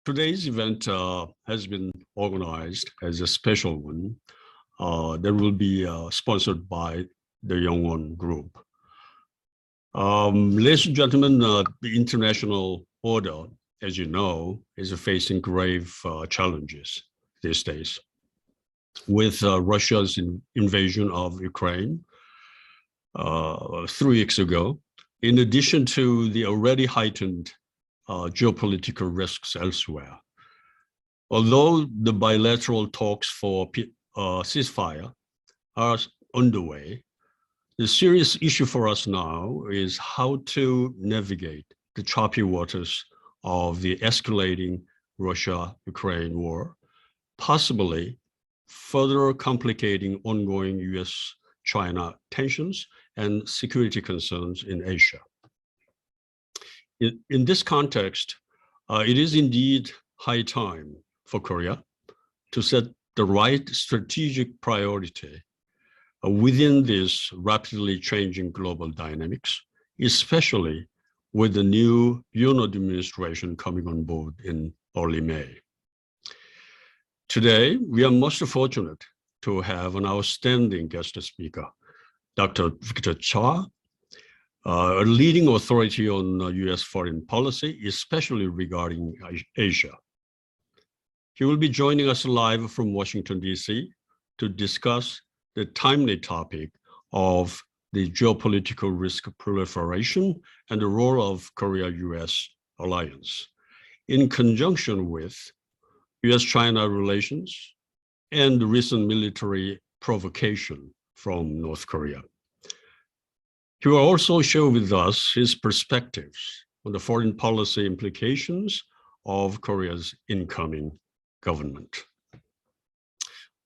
Today's event has been organized as a special one that will be sponsored by the Yongwon Group. Ladies and gentlemen, the international order, as you know, is facing grave challenges these days. With Russia's invasion of Ukraine 3 weeks ago, in addition to the already heightened geopolitical risks elsewhere. Although the bilateral talks for ceasefire are underway, the serious issue for us now is how to navigate the choppy waters of the escalating Russia-Ukraine war, possibly further complicating ongoing US-China tensions and security concerns in Asia. In this context, it is indeed high time for Korea to set the right strategic priority within this rapidly changing global dynamics, especially with the new Univ administration coming on board in early May. Today, we are most fortunate to have an outstanding guest speaker, Dr. Victor Cha, a leading authority on US foreign policy, especially regarding Asia. He will be joining us live from Washington, DC to discuss the timely topic of the geopolitical risk proliferation and the role of Korea-US alliance in conjunction with US-China relations and the recent military provocation from North Korea. He will also share with us his perspectives on the foreign policy implications of Korea's incoming government.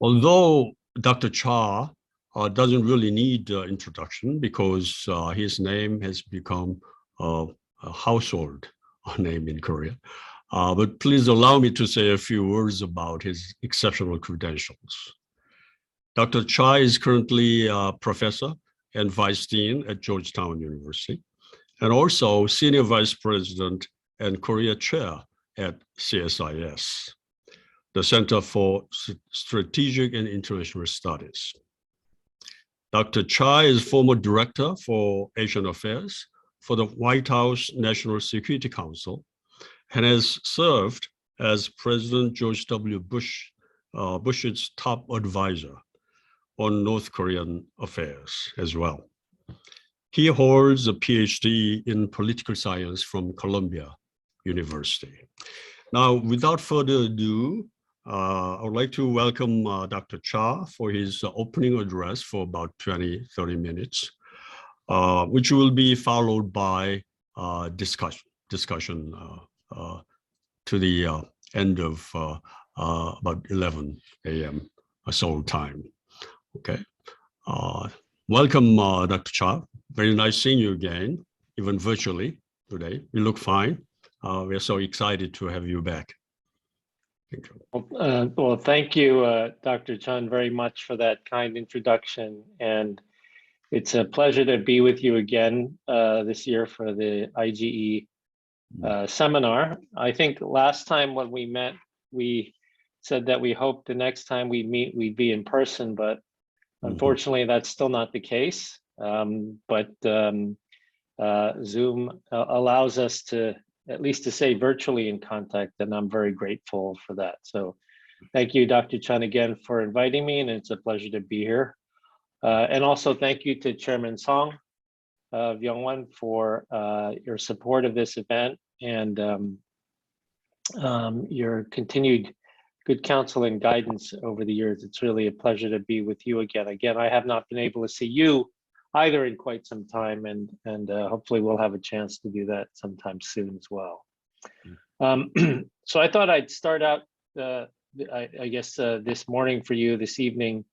Although Dr. Cha doesn't really need introduction because his name has become a household name in Korea, but please allow me to say a few words about his exceptional credentials. Dr. Cha is currently a professor and Vice Dean at Georgetown University, and also Senior Vice President and Korea Chair at CSIS, the Center for Strategic and International Studies. Dr. Cha is former Director for Asian Affairs for the White House National Security Council and has served as President George W. Bush's top advisor on North Korean affairs as well. He holds a PhD in political science from Columbia University. Now, without further ado, I would like to welcome Dr. Cha for his opening address for about 20-30 minutes, which will be followed by discussion to the end of about 11 a.m. Seoul time. Okay. Welcome, Dr. Cha. Very nice seeing you again, even virtually today. You look fine. We're so excited to have you back. Thank you. Well, thank you, Dr. Chun, very much for that kind introduction. And it's a pleasure to be with you again this year for the IGE seminar. I think last time when we met, we said that we hoped the next time we meet, we'd be in person, but unfortunately, that's still not the case. But Zoom allows us to, at least to stay virtually in contact, and I'm very grateful for that. So thank you, Dr. Chun, again for inviting me, and it's a pleasure to be here. And also thank you to Chairman Song of Yongwon for your support of this event and your continued good counsel and guidance over the years. It's really a pleasure to be with you again. Again, I have not been able to see you either in quite some time, and hopefully we'll have a chance to do that sometime soon as well. So I thought I'd start out, I guess, this morning for you, this evening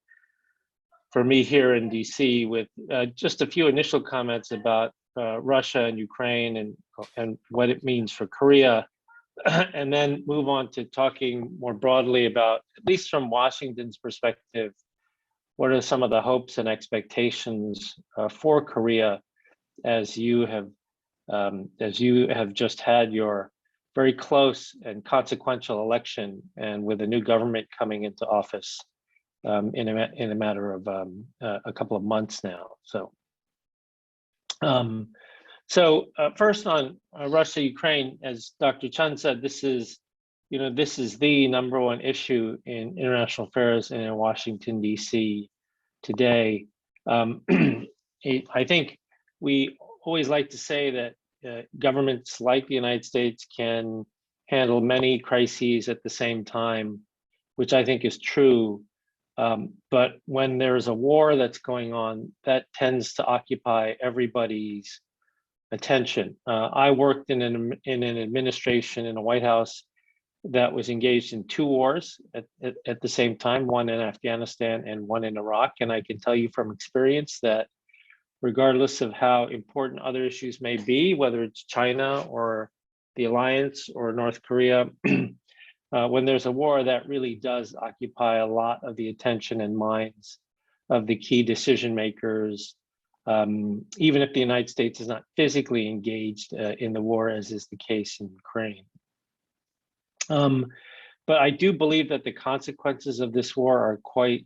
for me here in DC with just a few initial comments about Russia and Ukraine and what it means for Korea, and then move on to talking more broadly about, at least from Washington's perspective, what are some of the hopes and expectations for Korea as you have just had your very close and consequential election, and with a new government coming into office in a matter of a couple of months now. So first on Russia, Ukraine, as Dr. Chun said, this is the #1 issue in international affairs and in Washington, D.C. today. I think we always like to say that governments like the United States can handle many crises at the same time, which I think is true. But when there's a war that's going on, that tends to occupy everybody's attention. I worked in an administration in a White House that was engaged in 2 wars at the same time, one in Afghanistan and one in Iraq. And I can tell you from experience that regardless of how important other issues may be, whether it's China or the alliance or North Korea, when there's a war, that really does occupy a lot of the attention and minds of the key decision makers, even if the United States is not physically engaged in the war, as is the case in Ukraine. But I do believe that the consequences of this war are quite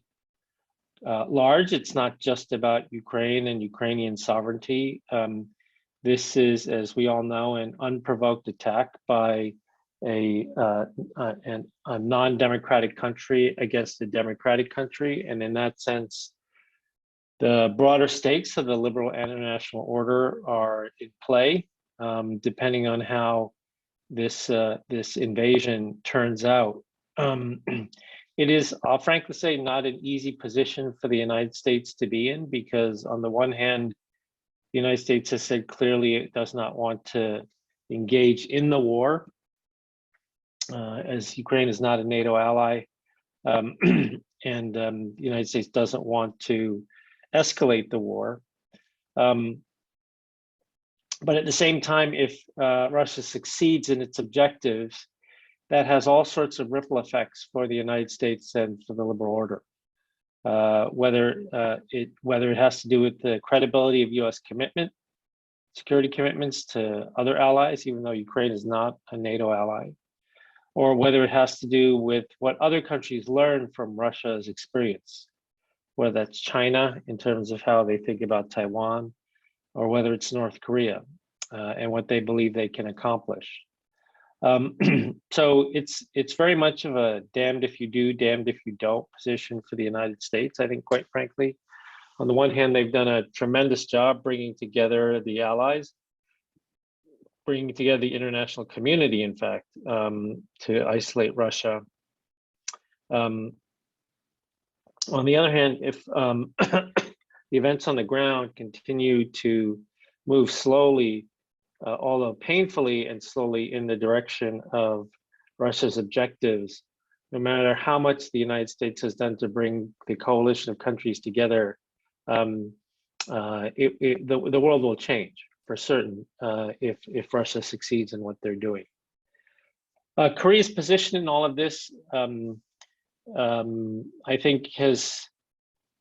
large. It's not just about Ukraine and Ukrainian sovereignty. This is, as we all know, an unprovoked attack by a non-democratic country against a democratic country. And in that sense, the broader stakes of the liberal international order are in play, depending on how this invasion turns out. It is, I'll frankly say, not an easy position for the United States to be in, because on the one hand, the United States has said clearly it does not want to engage in the war, as Ukraine is not a NATO ally, and the United States doesn't want to escalate the war. But at the same time, if Russia succeeds in its objectives, that has all sorts of ripple effects for the United States and for the liberal order. Whether it has to do with the credibility of U.S. security commitments to other allies, even though Ukraine is not a NATO ally, or whether it has to do with what other countries learn from Russia's experience, whether that's China in terms of how they think about Taiwan, or whether it's North Korea and what they believe they can accomplish. So it's very much of a damned if you do, damned if you don't position for the United States. I think, quite frankly, on the one hand, they've done a tremendous job bringing together the allies, bringing together the international community, in fact, to isolate Russia. On the other hand, if the events on the ground continue to move slowly, although painfully and slowly, in the direction of Russia's objectives, no matter how much the United States has done to bring the coalition of countries together, the world will change for certain if Russia succeeds in what they're doing. Korea's position in all of this, I think, has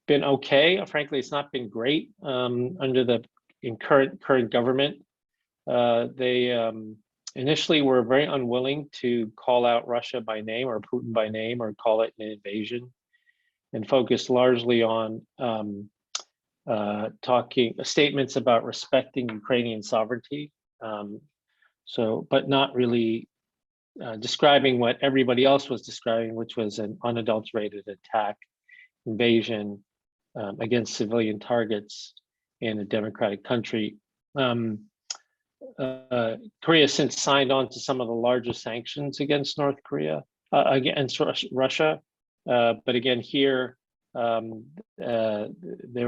been okay. Frankly, it's not been great under the current government. They initially were very unwilling to call out Russia by name or Putin by name or call it an invasion, and focused largely on talking statements about respecting Ukrainian sovereignty. But not really describing what everybody else was describing, which was an unadulterated attack, invasion against civilian targets in a democratic country. Korea has since signed on to some of the largest sanctions against North Korea, against Russia. But again, here there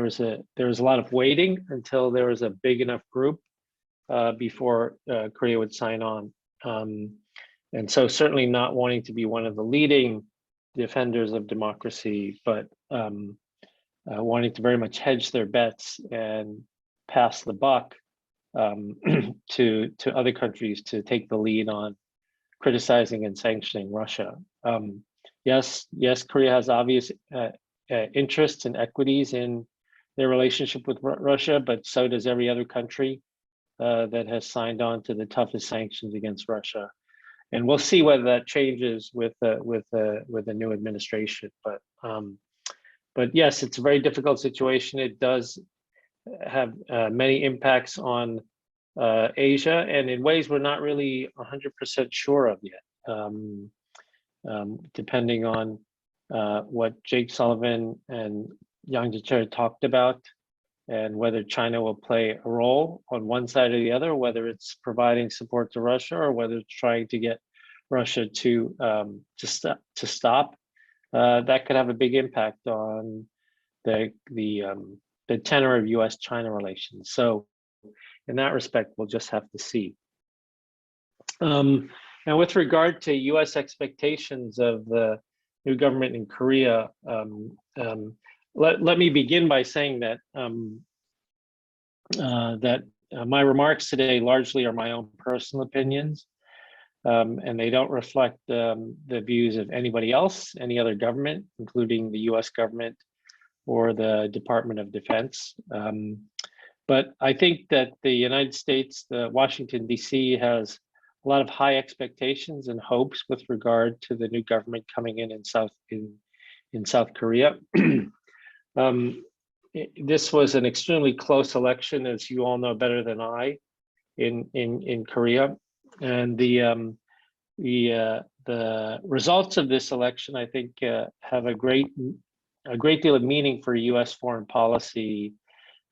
was a lot of waiting until there was a big enough group before Korea would sign on. And so certainly not wanting to be one of the leading defenders of democracy, but wanting to very much hedge their bets and pass the buck to other countries to take the lead on criticizing and sanctioning Russia. Yes, Korea has obvious interests and equities in their relationship with Russia, but so does every other country that has signed on to the toughest sanctions against Russia. And we'll see whether that changes with the new administration. But yes, it's a very difficult situation. It does have many impacts on Asia, and in ways we're not really 100% sure of yet, depending on what Jake Sullivan and Yang Jiechi talked about, and whether China will play a role on one side or the other, whether it's providing support to Russia or whether it's trying to get Russia to stop. That could have a big impact on the tenor of U.S.-China relations. So in that respect, we'll just have to see. Now, with regard to U.S. expectations of the new government in Korea, let me begin by saying that my remarks today largely are my own personal opinions, and they don't reflect the views of anybody else, any other government, including the U.S. government or the Department of Defense. But I think that the United States, Washington, D.C. has a lot of high expectations and hopes with regard to the new government coming in South Korea. This was an extremely close election, as you all know better than I, in Korea, and the results of this election, I think, have a great deal of meaning for U.S. foreign policy,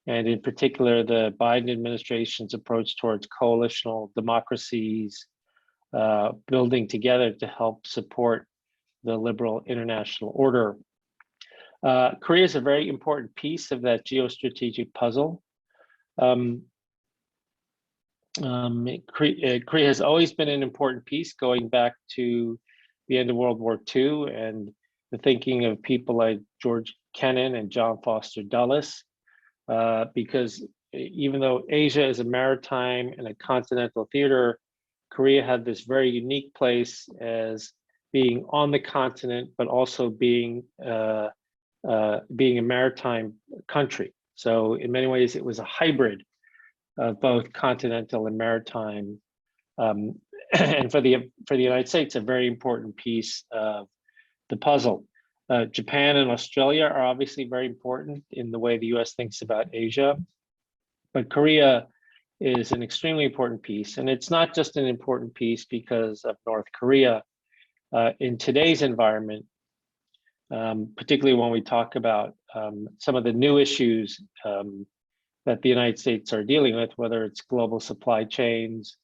and in particular, the Biden administration's approach towards coalitional democracies, building together to help support the liberal international order. Korea is a very important piece of that geostrategic puzzle. Korea has always been an important piece, going back to the end of World War II and the thinking of people like George Kennan and John Foster Dulles, because even though Asia is a maritime and a continental theater, Korea had this very unique place as being on the continent, but also being a maritime country. So in many ways, it was a hybrid of both continental and maritime. And for the United States, a very important piece of the puzzle. Japan and Australia are obviously very important in the way the US thinks about Asia, but Korea is an extremely important piece. And it's not just an important piece because of North Korea. In today's environment, particularly when we talk about some of the new issues that the United States are dealing with, whether it's global supply chains,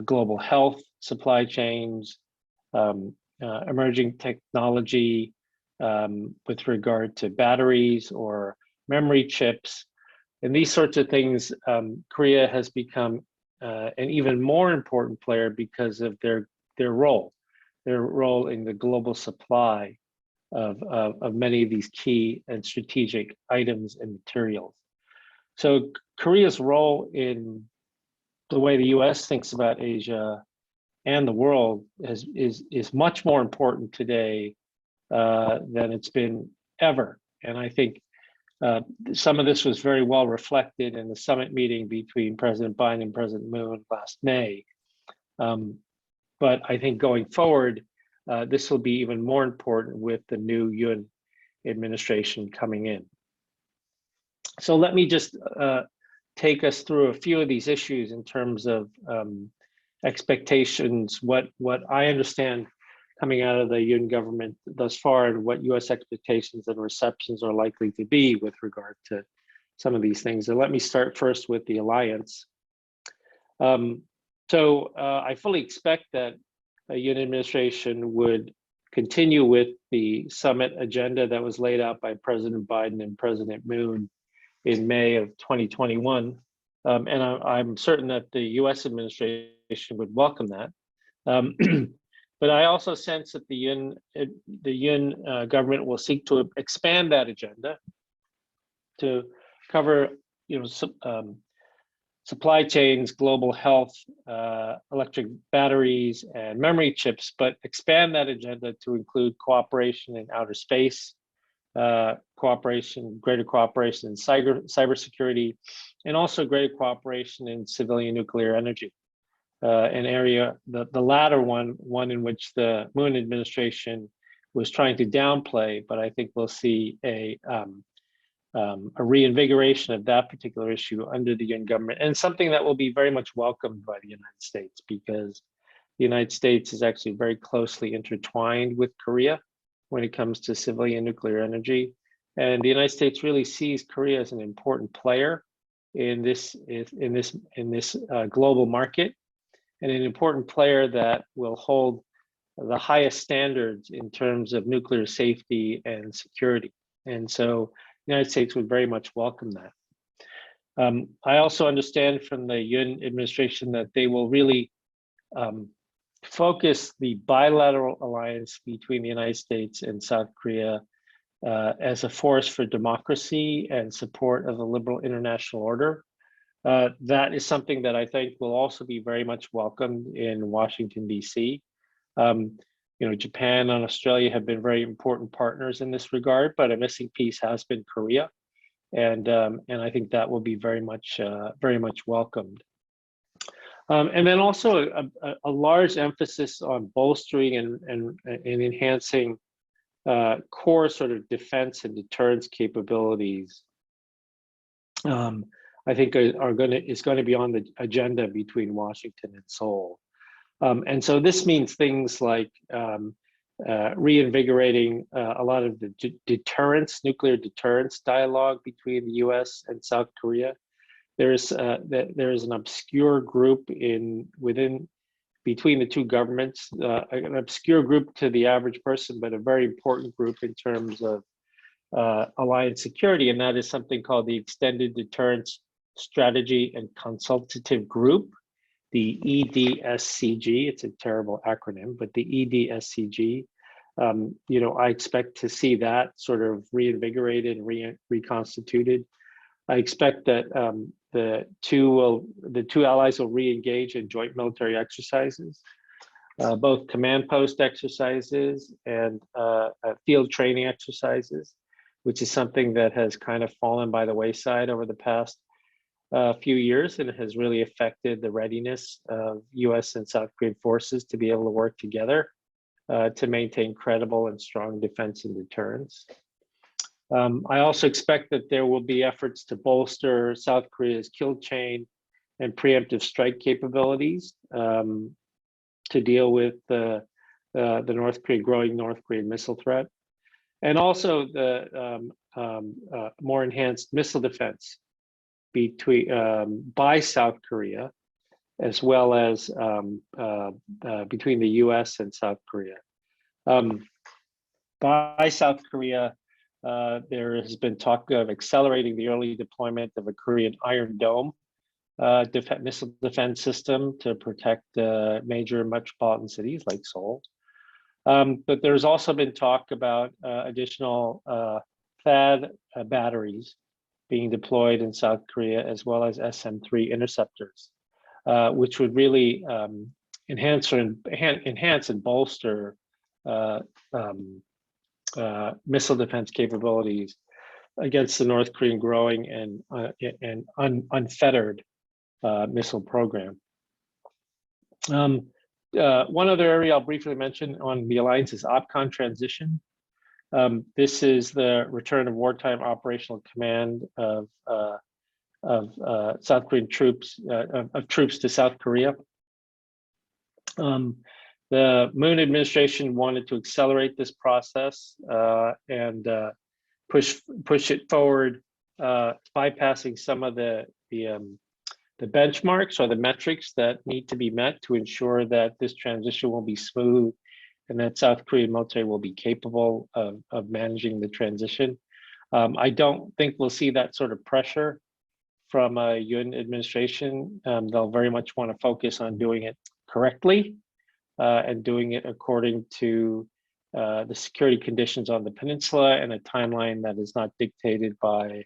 global health supply chains, emerging technology with regard to batteries or memory chips, and these sorts of things, Korea has become an even more important player because of their role in the global supply of many of these key and strategic items and materials. So Korea's role in the way the US thinks about Asia and the world is much more important today than it's been ever. And I think some of this was very well reflected in the summit meeting between President Biden and President Moon last May. But I think going forward, this will be even more important with the new Yoon administration coming in. So let me just take us through a few of these issues in terms of expectations, what I understand coming out of the Yoon government thus far, and what US expectations and receptions are likely to be with regard to some of these things. And let me start first with the alliance. So I fully expect that a Yoon administration would continue with the summit agenda that was laid out by President Biden and President Moon in May of 2021. And I'm certain that the US administration would welcome that. But I also sense that the Yoon government will seek to expand that agenda to cover, supply chains, global health, electric batteries, and memory chips, but expand that agenda to include cooperation in outer space, greater cooperation in cybersecurity, and also greater cooperation in civilian nuclear energy. an area, the latter one in which the Moon administration was trying to downplay, but I think we'll see a reinvigoration of that particular issue under the Yun government, and something that will be very much welcomed by the United States, because the United States is actually very closely intertwined with Korea when it comes to civilian nuclear energy. And the United States really sees Korea as an important player in this global market, and an important player that will hold the highest standards in terms of nuclear safety and security. And so the United States would very much welcome that. I also understand from the Yun administration that they will really focus the bilateral alliance between the United States and South Korea as a force for democracy and support of the liberal international order. That is something that I think will also be very much welcomed in Washington, D.C. Japan and Australia have been very important partners in this regard, but a missing piece has been Korea, and I think that will be very much welcomed. And then also a large emphasis on bolstering and enhancing core sort of defense and deterrence capabilities. I think is going to be on the agenda between Washington and Seoul. And so this means things like reinvigorating a lot of the nuclear deterrence dialogue between the US and South Korea. There is an obscure group between the two governments, an obscure group to the average person, but a very important group in terms of alliance security, and that is something called the Extended Deterrence Strategy and Consultative Group, the EDSCG. It's a terrible acronym, but the EDSCG. I expect to see that sort of reinvigorated and reconstituted. I expect that the two allies will re-engage in joint military exercises, both command post exercises and field training exercises, which is something that has kind of fallen by the wayside over the past few years, and it has really affected the readiness of US and South Korean forces to be able to work together to maintain credible and strong defense and deterrence. I also expect that there will be efforts to bolster South Korea's kill chain and preemptive strike capabilities to deal with the growing North Korean missile threat, and also the more enhanced missile defense by South Korea, as well as between the US and South Korea. By South Korea, there has been talk of accelerating the early deployment of a Korean Iron Dome missile defense system to protect major metropolitan cities like Seoul. But there's also been talk about additional THAAD batteries being deployed in South Korea, as well as SM-3 interceptors, which would really enhance and bolster missile defense capabilities against the North Korean growing and unfettered missile program. One other area I'll briefly mention on the alliance is Opcon Transition. This is the return of wartime operational command of South Korean troops, troops to South Korea. The Moon administration wanted to accelerate this process and push it forward, bypassing some of the benchmarks or the metrics that need to be met to ensure that this transition will be smooth and that South Korean military will be capable of managing the transition. I don't think we'll see that sort of pressure from a Yun administration. They'll very much want to focus on doing it correctly and doing it according to the security conditions on the peninsula and a timeline that is not dictated by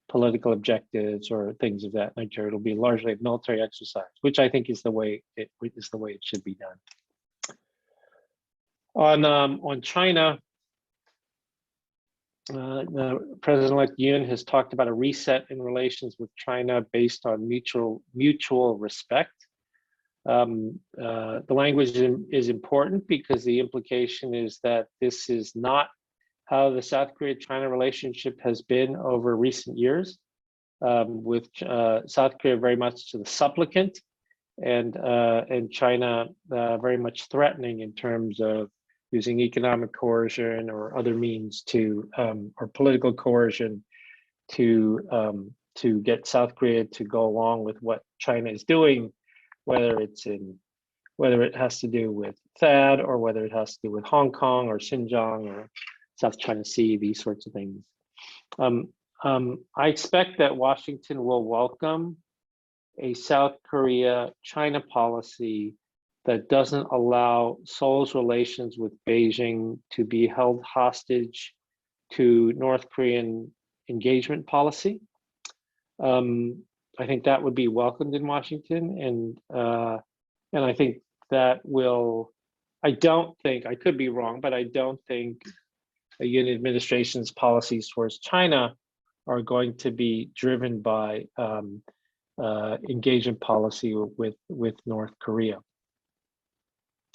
political objectives or things of that nature. It'll be largely a military exercise, which I think is the way it should be done. On China, President-elect Yoon has talked about a reset in relations with China based on mutual respect. The language is important because the implication is that this is not how the South Korea-China relationship has been over recent years, with South Korea very much to the supplicant, and China very much threatening in terms of using economic coercion or other means to, or political coercion to get South Korea to go along with what China is doing, whether it has to do with THAAD or whether it has to do with Hong Kong or Xinjiang or South China Sea, these sorts of things. I expect that Washington will welcome a South Korea-China policy that doesn't allow Seoul's relations with Beijing to be held hostage to North Korean engagement policy. I think that would be welcomed in Washington, and I think that will, I don't think, I could be wrong, but I don't think a Univ administration's policies towards China are going to be driven by engagement policy with North Korea.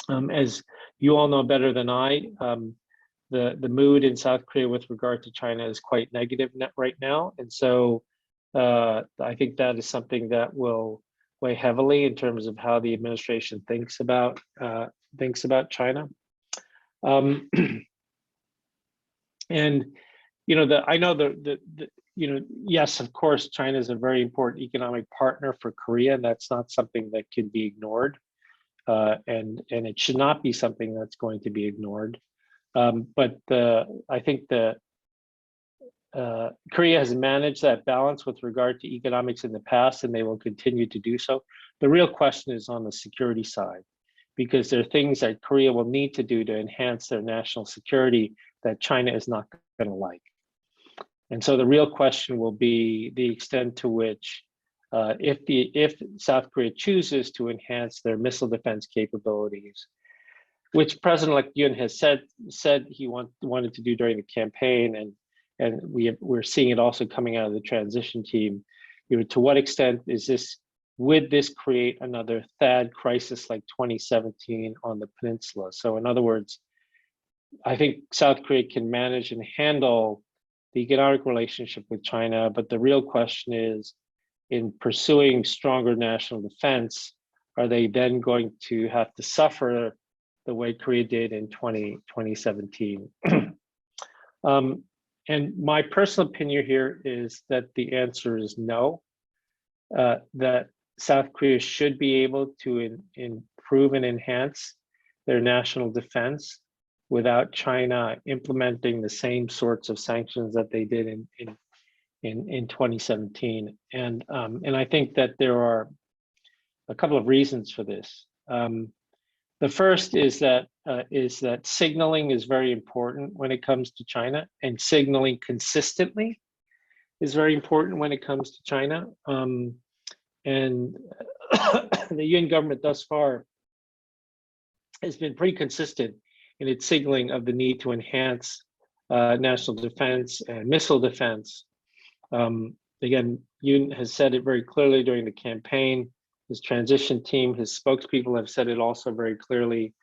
As you all know better than I, the mood in South Korea with regard to China is quite negative right now, and so I think that is something that will weigh heavily in terms of how the administration thinks about China. And I know yes, of course, China is a very important economic partner for Korea, and that's not something that can be ignored, and it should not be something that's going to be ignored. But I think Korea has managed that balance with regard to economics in the past, and they will continue to do so. The real question is on the security side, because there are things that Korea will need to do to enhance their national security that China is not going to like. And so the real question will be the extent to which, if South Korea chooses to enhance their missile defense capabilities, which President-elect Yoon has said he wanted to do during the campaign, and we're seeing it also coming out of the transition team. To what extent would this create another THAAD crisis like 2017 on the peninsula? So in other words, I think South Korea can manage and handle the economic relationship with China, but the real question is, in pursuing stronger national defense, are they then going to have to suffer the way Korea did in 2017? And my personal opinion here is that the answer is no, that South Korea should be able to improve and enhance their national defense without China implementing the same sorts of sanctions that they did in 2017. And I think that there are a couple of reasons for this. The first is that signaling is very important when it comes to China, and signaling consistently is very important when it comes to China. And the Yoon government thus far has been pretty consistent in its signaling of the need to enhance national defense and missile defense. Again, Yoon has said it very clearly during the campaign. His transition team, his spokespeople have said it also very clearly.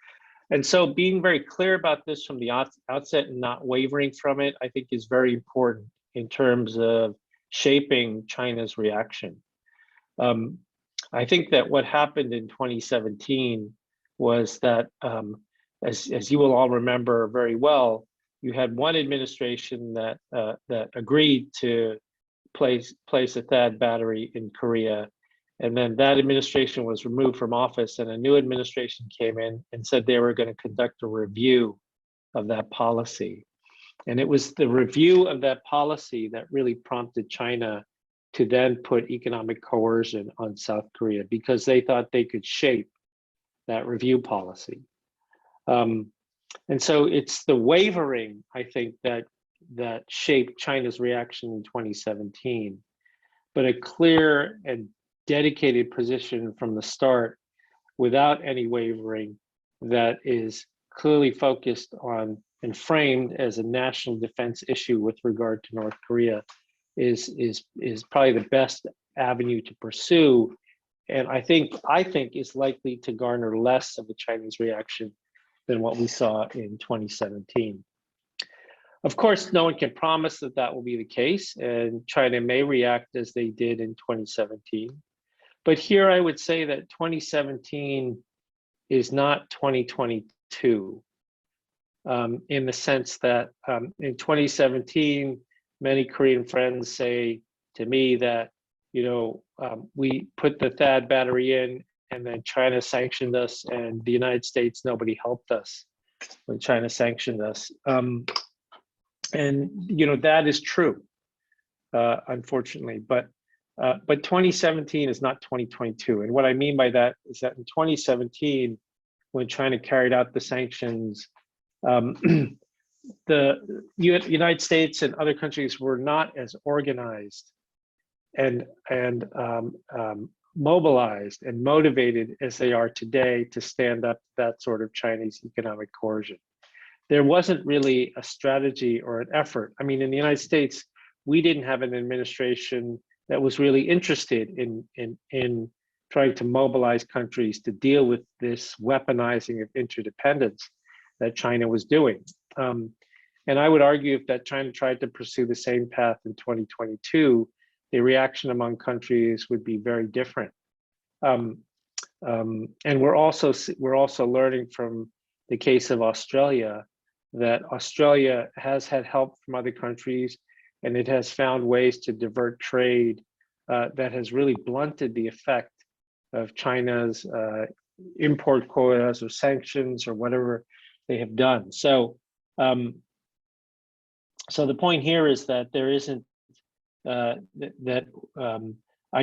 And so being very clear about this from the outset and not wavering from it, I think is very important in terms of shaping China's reaction. I think that what happened in 2017 was that, as you will all remember very well, you had one administration that agreed to place a THAAD battery in Korea. And then that administration was removed from office, and a new administration came in and said they were going to conduct a review of that policy. And it was the review of that policy that really prompted China to then put economic coercion on South Korea, because they thought they could shape that review policy. And so it's the wavering, I think, that shaped China's reaction in 2017, but a clear and dedicated position from the start without any wavering that is clearly focused on and framed as a national defense issue with regard to North Korea is probably the best avenue to pursue I think is likely to garner less of a Chinese reaction than what we saw in 2017. Of course, no one can promise that that will be the case, and China may react as they did in 2017. But here I would say that 2017 is not 2022, in the sense that in 2017, many Korean friends say to me that, we put the THAAD battery in and then China sanctioned us, and the United States, nobody helped us when China sanctioned us. And that is true, unfortunately, but 2017 is not 2022. And what I mean by that is that in 2017, when China carried out the sanctions, the United States and other countries were not as organized and mobilized and motivated as they are today to stand up to that sort of Chinese economic coercion. There wasn't really a strategy or an effort. I mean, in the United States, we didn't have an administration that was really interested in trying to mobilize countries to deal with this weaponizing of interdependence that China was doing. And I would argue if that China tried to pursue the same path in 2022, the reaction among countries would be very different. And we're also learning from the case of Australia that Australia has had help from other countries, and it has found ways to divert trade that has really blunted the effect of China's import quotas or sanctions or whatever they have done. So, so the point here is that there isn't I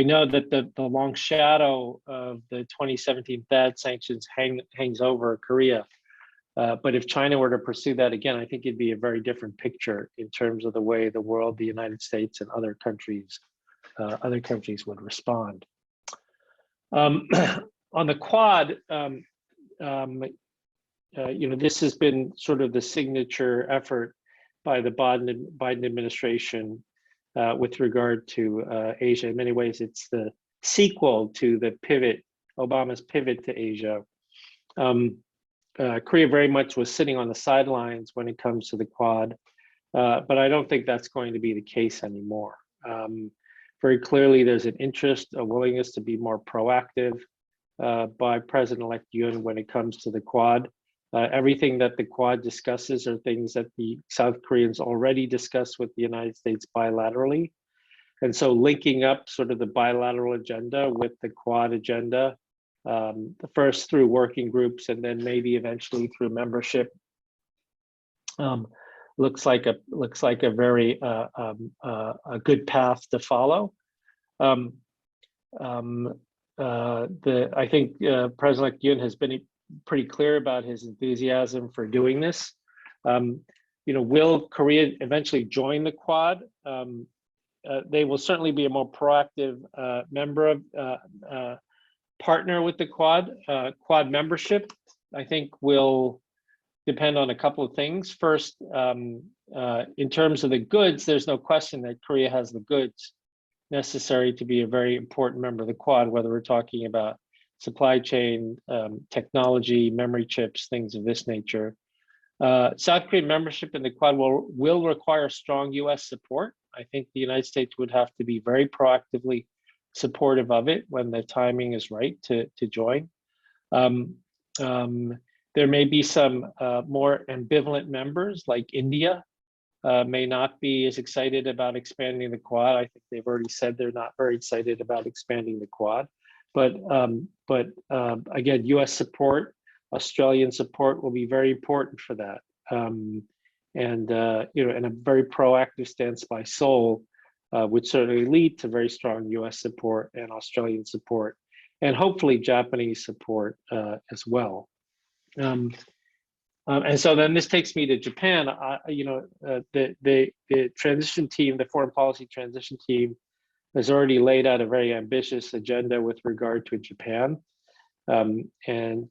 know that the long shadow of the 2017 THAAD sanctions hangs over Korea. But if China were to pursue that again, I think it'd be a very different picture in terms of the way the world, the United States, and other countries would respond. On the Quad, this has been sort of the signature effort by the Biden administration with regard to Asia. In many ways, it's the sequel to the pivot, Obama's pivot to Asia. Korea very much was sitting on the sidelines when it comes to the Quad, but I don't think that's going to be the case anymore. Very clearly, there's an interest, a willingness to be more proactive by President-elect Yoon when it comes to the Quad. Everything that the Quad discusses are things that the South Koreans already discuss with the United States bilaterally. And so linking up sort of the bilateral agenda with the Quad agenda, first through working groups and then maybe eventually through membership, looks like a very a good path to follow. I think President Yoon has been pretty clear about his enthusiasm for doing this. Will Korea eventually join the Quad? They will certainly be a more proactive member of partner with the Quad. Quad membership, I think, will depend on a couple of things. First, in terms of the goods, there's no question that Korea has the goods necessary to be a very important member of the Quad, whether we're talking about supply chain, technology, memory chips, things of this nature. South Korean membership in the Quad will require strong US support. I think the United States would have to be very proactively supportive of it when the timing is right to join. There may be some more ambivalent members, like India may not be as excited about expanding the Quad. I think they've already said they're not very excited about expanding the Quad. But again, US support, Australian support will be very important for that. And a very proactive stance by Seoul would certainly lead to very strong US support and Australian support, and hopefully Japanese support as well. And so then this takes me to Japan. The transition team, the foreign policy transition team, has already laid out a very ambitious agenda with regard to Japan. And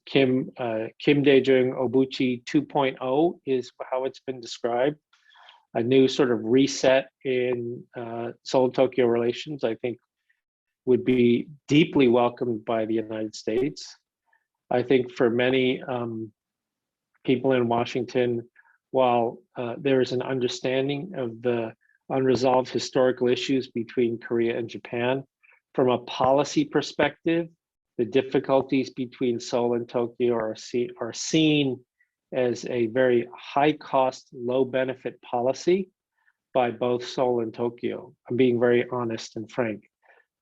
Kim Dae-jung Obuchi 2.0 is how it's been described. A new sort of reset in Seoul-Tokyo relations. I think would be deeply welcomed by the United States. I think for many people in Washington, while there is an understanding of the unresolved historical issues between Korea and Japan, from a policy perspective, the difficulties between Seoul and Tokyo are seen as a very high cost, low benefit policy by both Seoul and Tokyo. I'm being very honest and frank.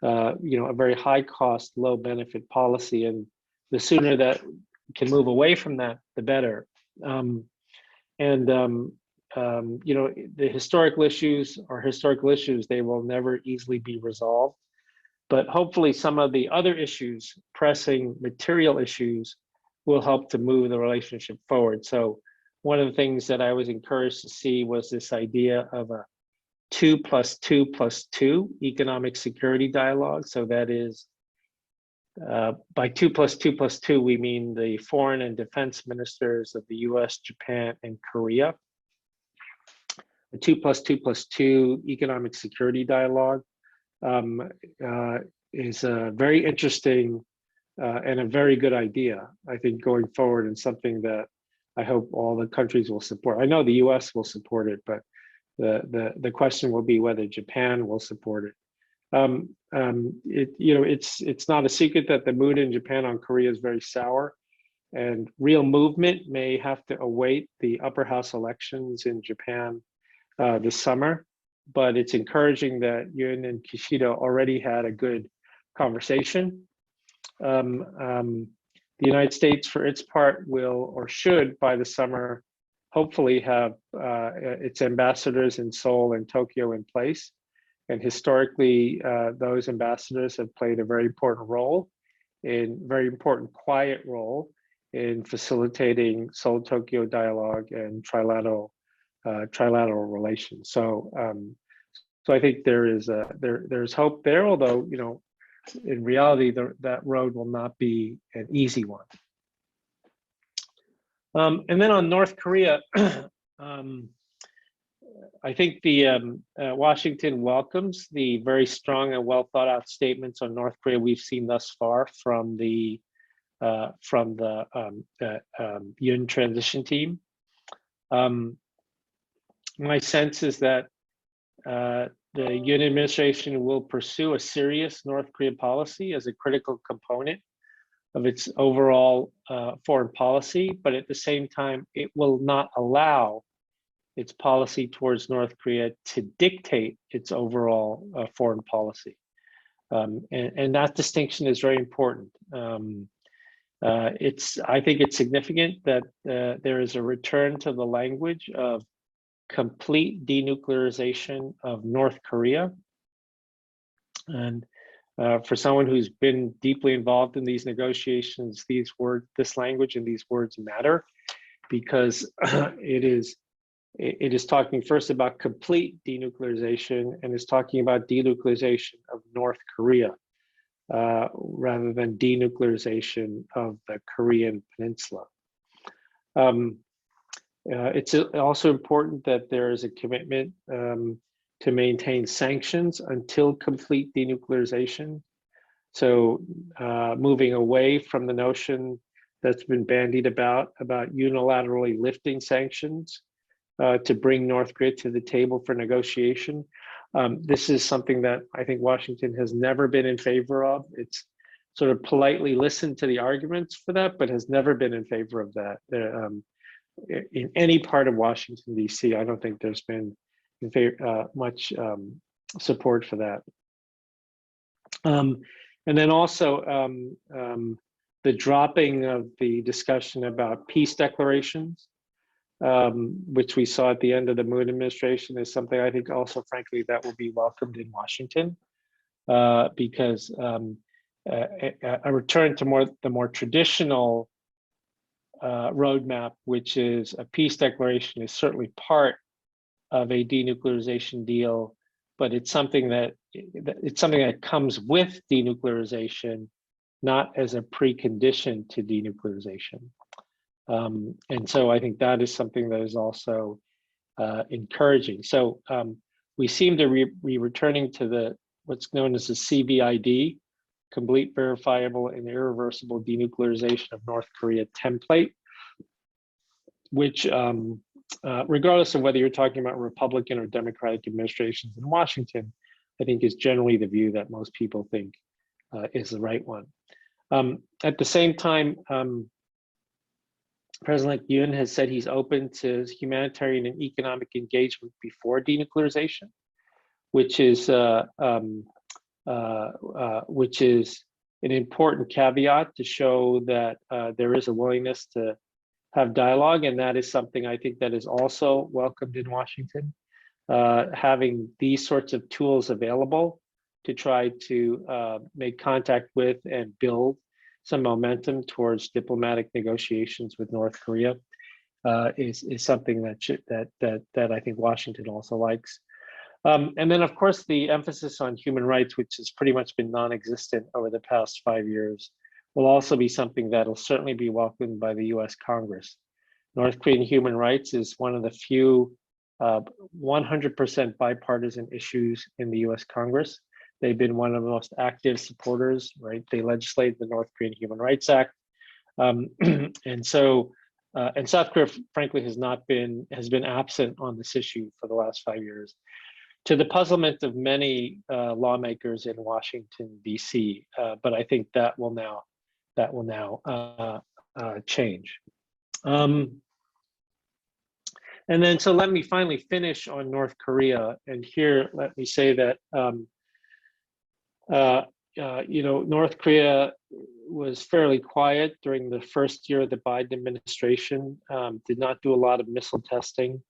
You know, a very high cost, low benefit policy, and the sooner that we can move away from that, the better. You know, the historical issues are historical issues. They will never easily be resolved. But hopefully some of the other issues, pressing material issues, will help to move the relationship forward. So one of the things that I was encouraged to see was this idea of a 2+2+2 economic security dialogue. So that is, by 2+2+2, we mean the foreign and defense ministers of the US, Japan, and Korea. The 2+2+2 economic security dialogue is a very interesting and a very good idea, I think, going forward, and something that I hope all the countries will support. I know the US will support it, but the question will be whether Japan will support it. You know, it's not a secret that the mood in Japan on Korea is very sour, and real movement may have to await the upper house elections in Japan this summer. But it's encouraging that Yoon and Kishida already had a good conversation. The United States, for its part, will or should by the summer hopefully have its ambassadors in Seoul and Tokyo in place. And historically, those ambassadors have played a very important role, very important quiet role in facilitating Seoul-Tokyo dialogue and trilateral relations. So I think there's hope there, although, you know, in reality, that road will not be an easy one. And then on North Korea, I think the Washington welcomes the very strong and well thought out statements on North Korea we've seen thus far from the Yoon transition team. My sense is that the Yoon administration will pursue a serious North Korea policy as a critical component of its overall foreign policy, but at the same time, it will not allow its policy towards North Korea to dictate its overall foreign policy. And that distinction is very important. I think it's significant that there is a return to the language of complete denuclearization of North Korea. And for someone who's been deeply involved in these negotiations, this language and these words matter, because it is talking first about complete denuclearization, and is talking about denuclearization of North Korea rather than denuclearization of the Korean Peninsula. It's also important that there is a commitment to maintain sanctions until complete denuclearization. So moving away from the notion that's been bandied about unilaterally lifting sanctions to bring North Korea to the table for negotiation. This is something that I think Washington has never been in favor of. It's sort of politely listened to the arguments for that, but has never been in favor of that. In any part of Washington, D.C., I don't think there's been much support for that. And then also the dropping of the discussion about peace declarations, which we saw at the end of the Moon administration, is something I think also, frankly, that will be welcomed in Washington, because a return to the more traditional roadmap, which is a peace declaration, is certainly part of a denuclearization deal, but it's something that comes with denuclearization, not as a precondition to denuclearization. And so I think that is something that is also encouraging. So we seem to be returning to what's known as the CVID, Complete, Verifiable, and Irreversible Denuclearization of North Korea template, which, regardless of whether you're talking about Republican or Democratic administrations in Washington, I think is generally the view that most people think is the right one. At the same time, President Yoon has said he's open to humanitarian and economic engagement before denuclearization, which is an important caveat to show that there is a willingness to have dialogue, and that is something I think that is also welcomed in Washington. Having these sorts of tools available to try to make contact with and build some momentum towards diplomatic negotiations with North Korea is something that I think Washington also likes. And then, of course, the emphasis on human rights, which has pretty much been non-existent over the past 5 years, will also be something that will certainly be welcomed by the US Congress. North Korean human rights is one of the few 100% bipartisan issues in the US Congress. They've been one of the most active supporters, right? They legislated the North Korean Human Rights Act. And South Korea, frankly, has been absent on this issue for the last 5 years, to the puzzlement of many lawmakers in Washington, DC. But I think that will now change. And then, so let me finally finish on North Korea. And here, let me say that, North Korea was fairly quiet during the first year of the Biden administration, did not do a lot of missile testing.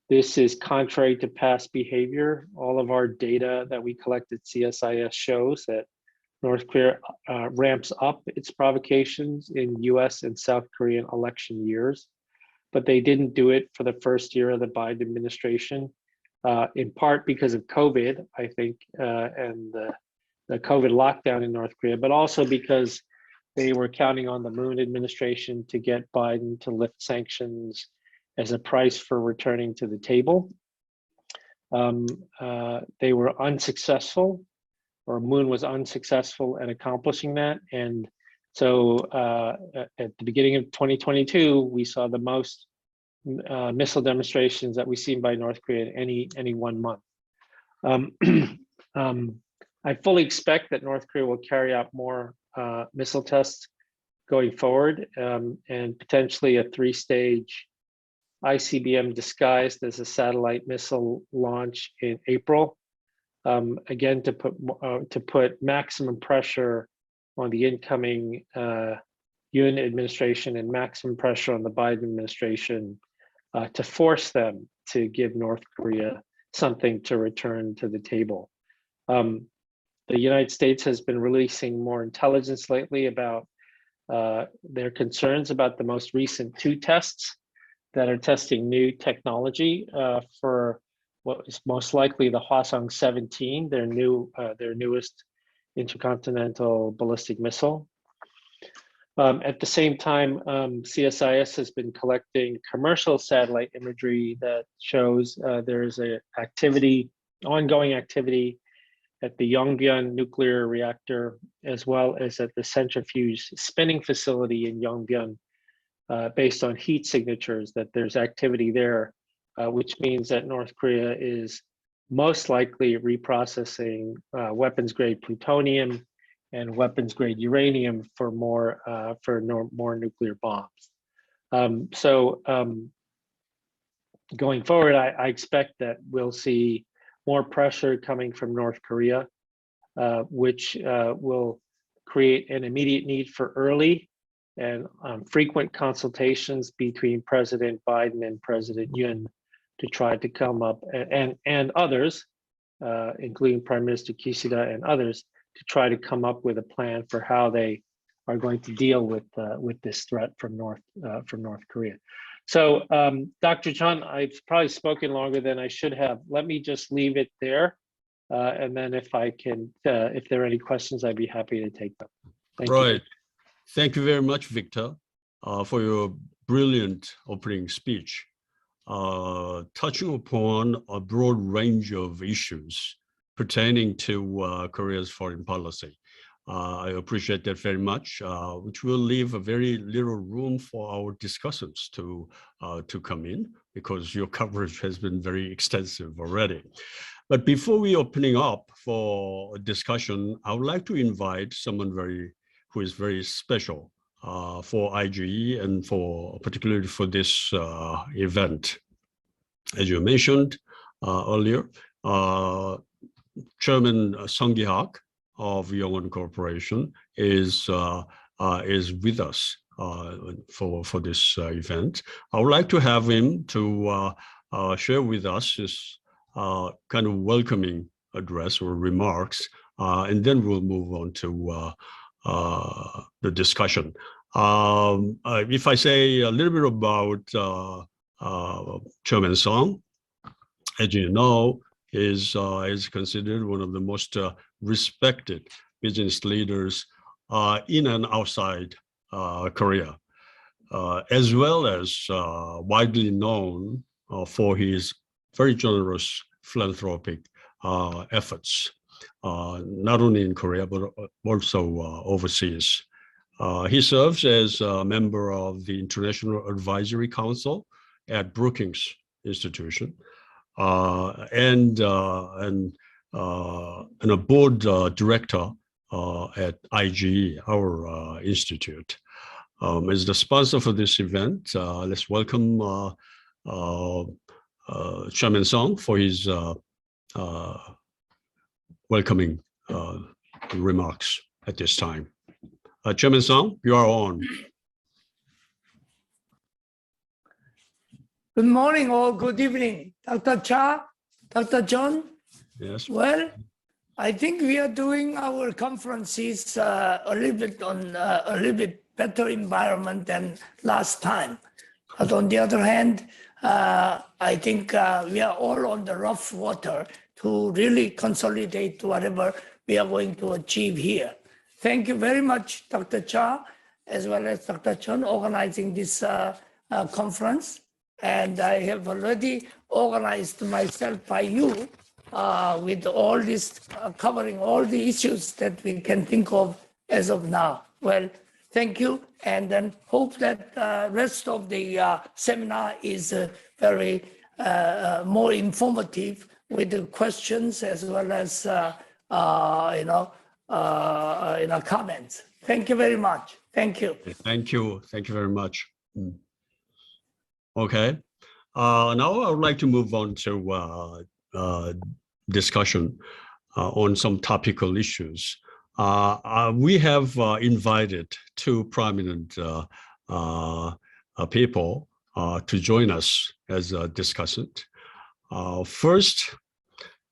This is contrary to past behavior. All of our data that we collect at CSIS shows that North Korea ramps up its provocations in US and South Korean election years, but they didn't do it for the first year of the Biden administration, in part because of COVID, I think, and the COVID lockdown in North Korea, but also because they were counting on the Moon administration to get Biden to lift sanctions as a price for returning to the table. They were unsuccessful, or Moon was unsuccessful at accomplishing that. And so at the beginning of 2022, we saw the most missile demonstrations that we've seen by North Korea in any 1 month. I fully expect that North Korea will carry out more missile tests going forward, and potentially a 3-stage ICBM disguised as a satellite missile launch in April, again to put maximum pressure on the incoming Yoon administration and maximum pressure on the Biden administration to force them to give North Korea something to return to the table. The United States has been releasing more intelligence lately about their concerns about the most recent 2 tests that are testing new technology for what is most likely the Hwasong-17, their newest intercontinental ballistic missile. At the same time, CSIS has been collecting commercial satellite imagery that shows there is ongoing activity at the Yongbyon nuclear reactor, as well as at the centrifuge spinning facility in Yongbyon, based on heat signatures, that there's activity there, which means that North Korea is most likely reprocessing weapons-grade plutonium and weapons-grade uranium for more nuclear bombs. Going forward, I expect that we'll see more pressure coming from North Korea, which will create an immediate need for early and frequent consultations between President Biden and President Yoon to try to come up, and others, including Prime Minister Kishida and others, to try to come up with a plan for how they are going to deal with this threat from North Korea. So, Dr. Chun, I've probably spoken longer than I should have. Let me just leave it there, and then if there are any questions, I'd be happy to take them. Thank you. Thank you very much, Victor, for your brilliant opening speech, touching upon a broad range of issues pertaining to Korea's foreign policy. I appreciate that very much, which will leave a very little room for our discussants to come in, because your coverage has been very extensive already. But before we opening up for a discussion, I would like to invite someone who is very special for IGE and particularly for this event. As you mentioned earlier, Chairman Sung Gi-hak of Yongwon Corporation is with us for this event. I would like to have him to share with us his kind of welcoming address or remarks, and then we'll move on to the discussion. If I say a little bit about Chairman Sung, as you know, is considered one of the most respected business leaders in and outside Korea, as well as widely known for his very generous philanthropic efforts, not only in Korea, but also overseas. He serves as a member of the International Advisory Council at Brookings Institution, and a board director at IGE, our institute. As the sponsor for this event, let's welcome Chairman Sung for his welcoming remarks at this time. Chairman Sung, you are on. Good morning or good evening, Dr. Cha, Dr. John. Yes. Well, I think we are doing our conferences a little bit better environment than last time. But on the other hand, I think we are all on the rough water to really consolidate whatever we are going to achieve here. Thank you very much, Dr. Cha, as well as Dr. Chun, organizing this conference. And I have already organized myself by you with all this, covering all the issues that we can think of as of now. Well, thank you, and then hope that the rest of the seminar is very more informative with the questions as well as comments. Thank you very much. Thank you. Thank you. Thank you very much. Okay. Now I would like to move on to discussion on some topical issues. We have invited two prominent people to join us as a discussant. First,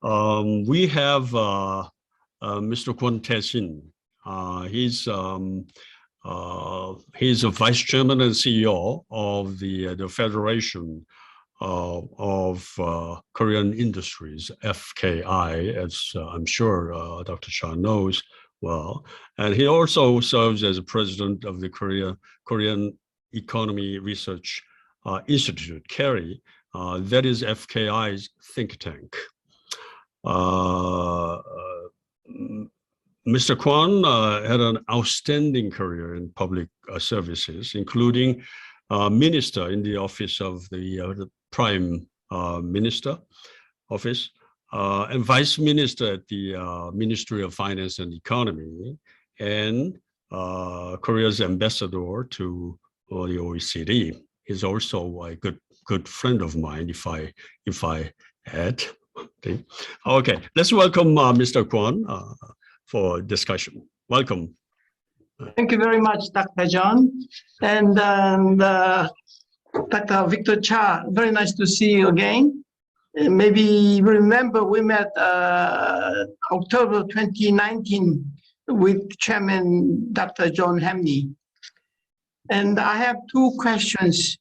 we have Mr. Kwon Tae-shin. He's a vice chairman and CEO of the Federation of Korean Industries, FKI, as I'm sure Dr. Cha knows well. And he also serves as a president of the Korean Economy Research Institute, KERI, that is FKI's think tank. Mr. Kwon had an outstanding career in public services, including minister in the office of the Prime Minister office, and vice minister at the Ministry of Finance and Economy, and Korea's ambassador to the OECD. He's also a good friend of mine, if I add. Okay, let's welcome Mr. Kwon for discussion. Welcome. Thank you very much, Dr. John. And Dr. Victor Cha, very nice to see you again. Maybe you remember we met October 2019 with Chairman Dr. John Hamney. And I have two questions.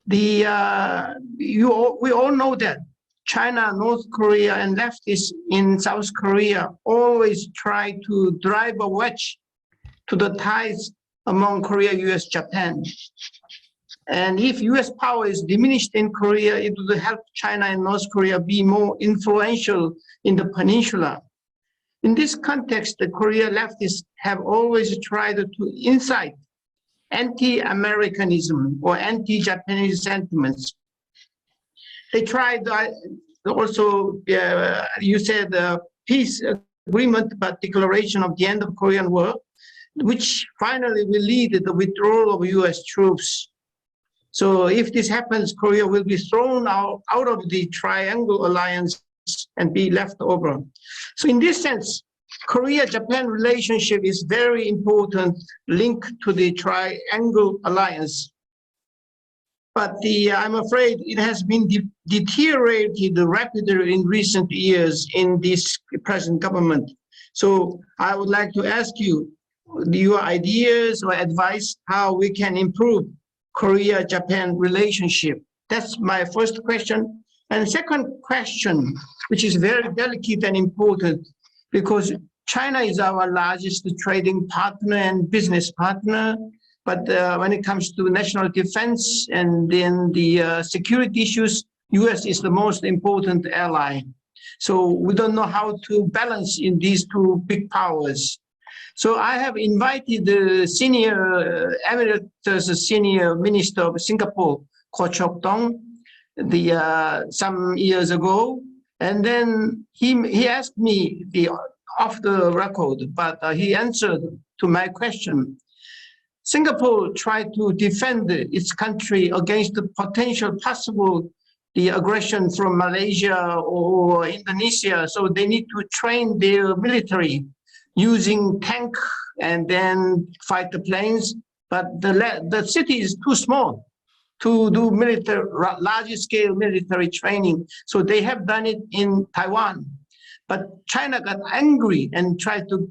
We all know that China, North Korea, and leftists in South Korea always try to drive a wedge to the ties among Korea, US, Japan. And if US power is diminished in Korea, it would help China and North Korea be more influential in the peninsula. In this context, the Korea leftists have always tried to incite anti-Americanism or anti-Japanese sentiments. They tried also, you said, peace agreement, but declaration of the end of Korean War, which finally will lead to the withdrawal of US troops. So if this happens, Korea will be thrown out of the Triangle Alliance and be left over. So in this sense, Korea-Japan relationship is very important link to the Triangle Alliance. But I'm afraid it has been deteriorated rapidly in recent years in this present government. So I would like to ask you your ideas or advice how we can improve Korea-Japan relationship. That's my first question. And second question, which is very delicate and important, because China is our largest trading partner and business partner. But when it comes to national defense and then the security issues, US is the most important ally. So we don't know how to balance in these two big powers. So I have invited the senior emeritus senior minister of Singapore, Ko Chok-tong, some years ago, and then he asked me off the record, but he answered to my question. Singapore tried to defend its country against the potential possible aggression from Malaysia or Indonesia, so they need to train their military using tank and then fight the planes. But the city is too small to do large-scale military training. So they have done it in Taiwan. But China got angry and tried to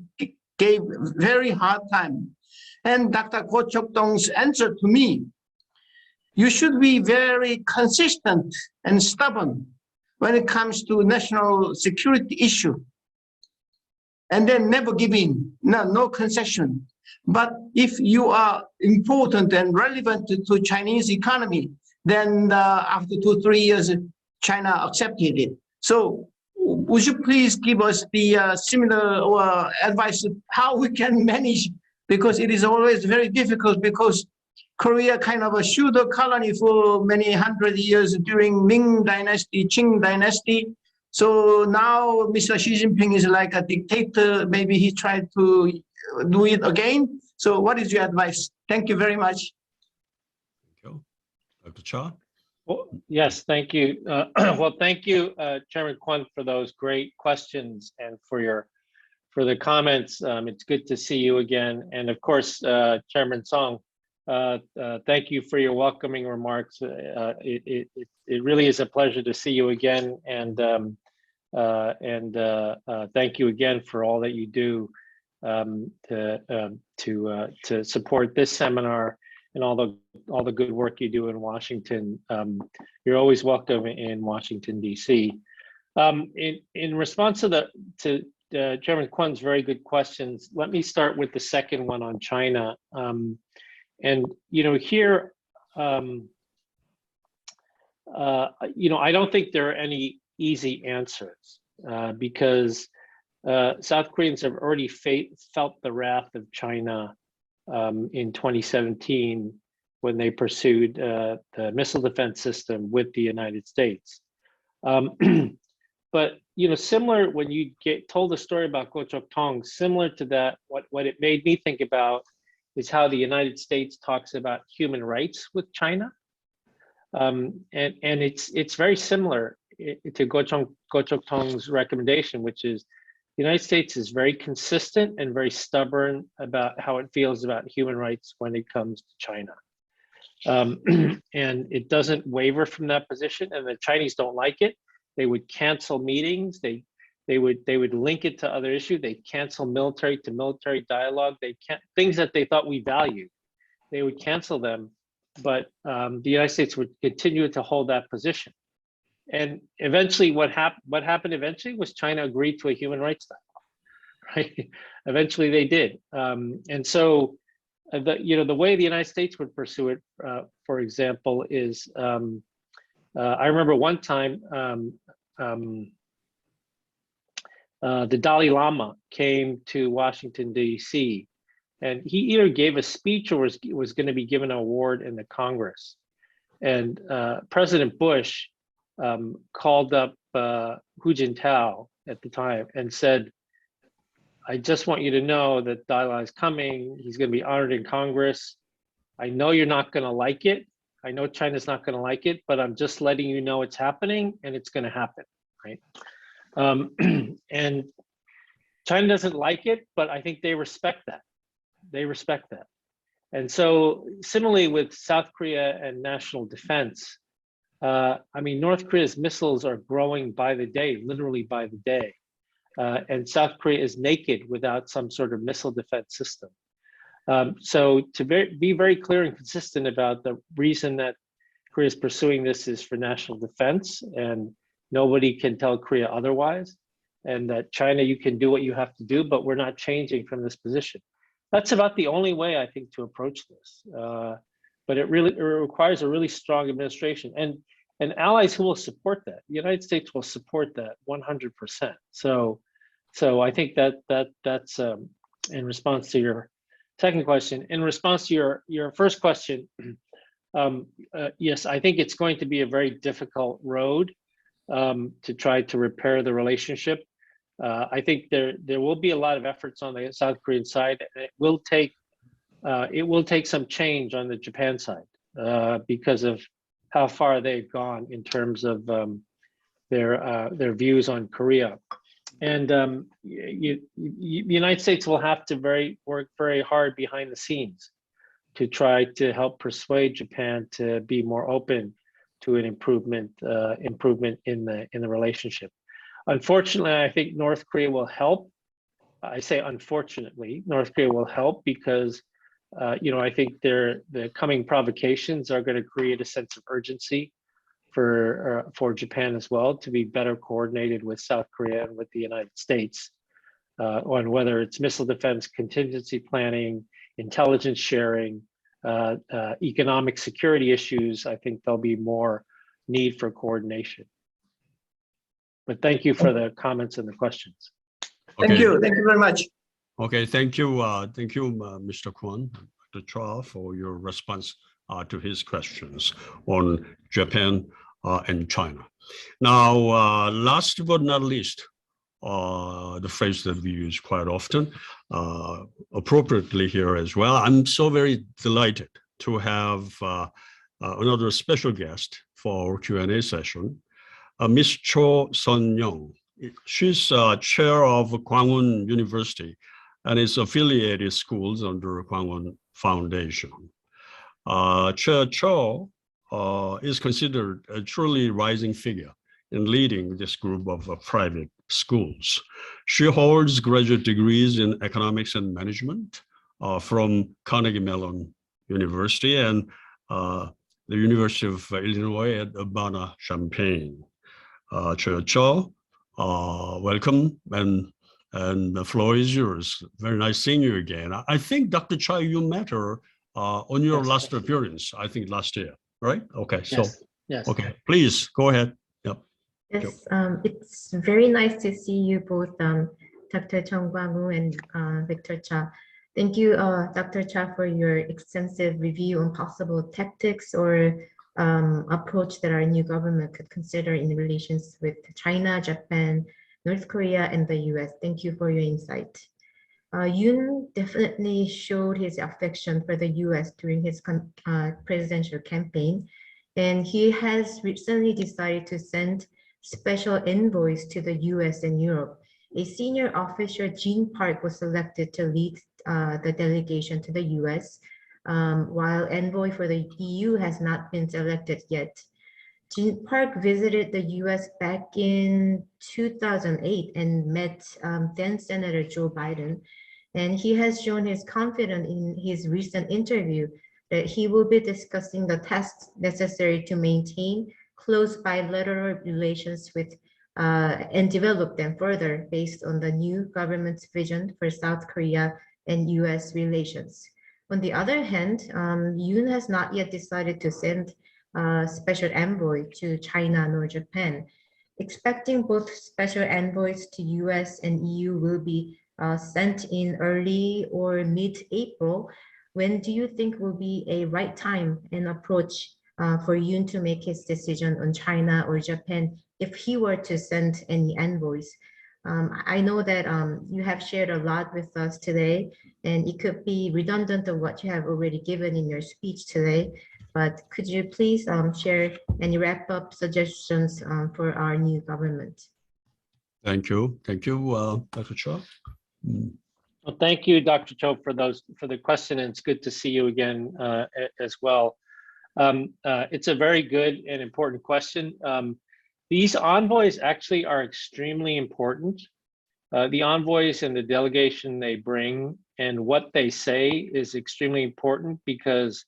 give very hard time. And Dr. Ko Chok-tong's answer to me, you should be very consistent and stubborn when it comes to national security issue. And then never give in, no concession. But if you are important and relevant to Chinese economy, then after 2-3 years, China accepted it. So would you please give us the similar advice how we can manage, because it is always very difficult, because Korea kind of a pseudo colony for many hundred years during Ming Dynasty, Qing Dynasty. So now Mr. Xi Jinping is like a dictator. Maybe he tried to do it again. So what is your advice? Thank you very much. Thank you. Dr. Cha? Well, yes, thank you. Well, thank you, Chairman Kwon, for those great questions and for the comments. It's good to see you again. And of course, Chairman Song, thank you for your welcoming remarks. It really is a pleasure to see you again. And thank you again for all that you do to support this seminar and all the good work you do in Washington. You're always welcome in Washington, D.C. In response to Chairman Kwon's very good questions, let me start with the second one on China. And here, I don't think there are any easy answers because South Koreans have already felt the wrath of China in 2017 when they pursued the missile defense system with the United States. But similar, when you told the story about Ko Chok-tong, similar to that, what it made me think about is how the United States talks about human rights with China, and it's very similar to Ko Chok-tong's recommendation, which is the United States is very consistent and very stubborn about how it feels about human rights when it comes to China, and it doesn't waver from that position. And the Chinese don't like it. They would cancel meetings. They would link it to other issues. They cancel military to military dialogue. They can't, things that they thought we valued, they would cancel them. But the United States would continue to hold that position. And eventually, what happened eventually was China agreed to a human rights dialogue, right? Eventually, they did. And so the way the United States would pursue it, for example, is I remember one time the Dalai Lama came to Washington, D.C., and he either gave a speech or was going to be given an award in the Congress. And President Bush called up Hu Jintao at the time and said, I just want you to know that Dalai is coming. He's going to be honored in Congress. I know you're not going to like it. I know China's not going to like it, but I'm just letting you know it's happening and it's going to happen, right? And China doesn't like it, but I think they respect that. They respect that. And so similarly with South Korea and national defense, I mean, North Korea's missiles are growing by the day, literally by the day. And South Korea is naked without some sort of missile defense system. So to be very clear and consistent about the reason that Korea is pursuing this is for national defense, and nobody can tell Korea otherwise, and that China, you can do what you have to do, but we're not changing from this position. That's about the only way I think to approach this. But it requires a really strong administration and allies who will support that. The United States will support that 100%. So I think that's in response to your second question. In response to your first question, yes, I think it's going to be a very difficult road to try to repair the relationship. I think there will be a lot of efforts on the South Korean side. It will take some change on the Japan side because of how far they've gone in terms of their views on Korea. And the United States will have to work very hard behind the scenes to try to help persuade Japan to be more open to an improvement in the relationship. Unfortunately, I think North Korea will help. I say unfortunately, North Korea will help because I think the coming provocations are going to create a sense of urgency for Japan as well to be better coordinated with South Korea and with the United States on whether it's missile defense, contingency planning, intelligence sharing, economic security issues. I think there'll be more need for coordination. But thank you for the comments and the questions. Okay. Thank you very much. Okay, thank you, Mr. Kwon, Dr. Cha, for your response to his questions on Japan and China. Now, last but not least, the phrase that we use quite often, appropriately here as well. I'm so very delighted to have another special guest for our Q&A session, Ms. Cho Sun-young. She's chair of Gwangwon University and its affiliated schools under Gwangwon Foundation. Chair Cho is considered a truly rising figure in leading this group of private schools. She holds graduate degrees in economics and management from Carnegie Mellon University and the University of Illinois at Urbana-Champaign. Chair Cho, welcome, and the floor is yours. Very nice seeing you again. I think, Dr. Cha, you met her on your last appearance, I think last year, right? Okay, yes. Okay, please go ahead. Yep. Yes, it's very nice to see you both, Dr. Chung Kwang-woo and Victor Cha. Thank you, Dr. Cha, for your extensive review on possible tactics or approach that our new government could consider in relations with China, Japan, North Korea, and the US. Thank you for your insight. Yoon definitely showed his affection for the US during his presidential campaign, and he has recently decided to send special envoys to the US and Europe. A senior officer, Jean Park, was selected to lead the delegation to the US, while envoy for the EU has not been selected yet. Jean Park visited the US back in 2008 and met then Senator Joe Biden. And he has shown his confidence in his recent interview that he will be discussing the tasks necessary to maintain close bilateral relations with and develop them further based on the new government's vision for South Korea and US relations. On the other hand, Yoon has not yet decided to send a special envoy to China nor Japan. Expecting both special envoys to US and EU will be sent in early or mid-April. When do you think will be a right time and approach for Yoon to make his decision on China or Japan if he were to send any envoys? I know that you have shared a lot with us today, and it could be redundant of what you have already given in your speech today, but could you please share any wrap-up suggestions for our new government? Thank you. Thank you, Dr. Cho. Well, thank you, Dr. Cho, for the question, and it's good to see you again as well. It's a very good and important question. These envoys actually are extremely important. The envoys and the delegation they bring and what they say is extremely important because